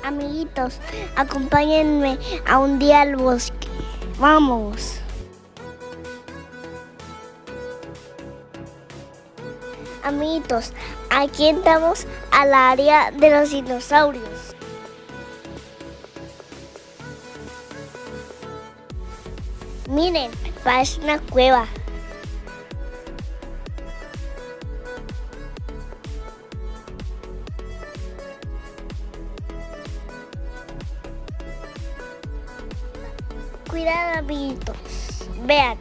Amiguitos, acompáñenme a un día al bosque. Vamos. Amiguitos, aquí entramos al área de los dinosaurios. Miren, parece una cueva. Cuidado, amiguitos. Vean.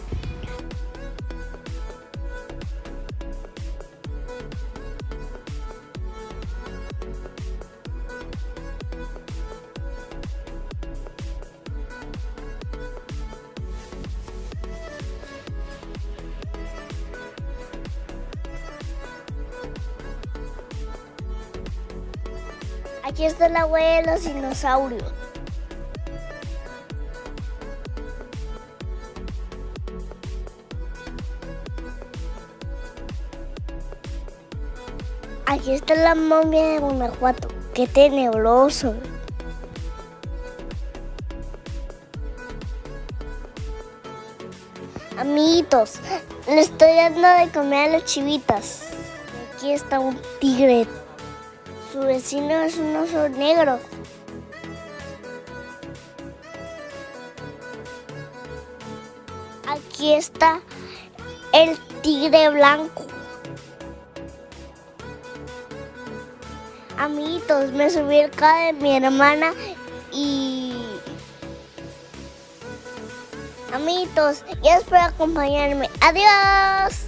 Aquí está la huella de los dinosaurios. Aquí está la momia de Guanajuato. ¡Qué tenebroso! Amiguitos, le estoy dando de comer a las chivitas. Aquí está un tigre. Su vecino es un oso negro. Aquí está el tigre blanco. Amiguitos, me subí al carro de mi hermana y... Amiguitos, gracias por acompañarme. ¡Adiós!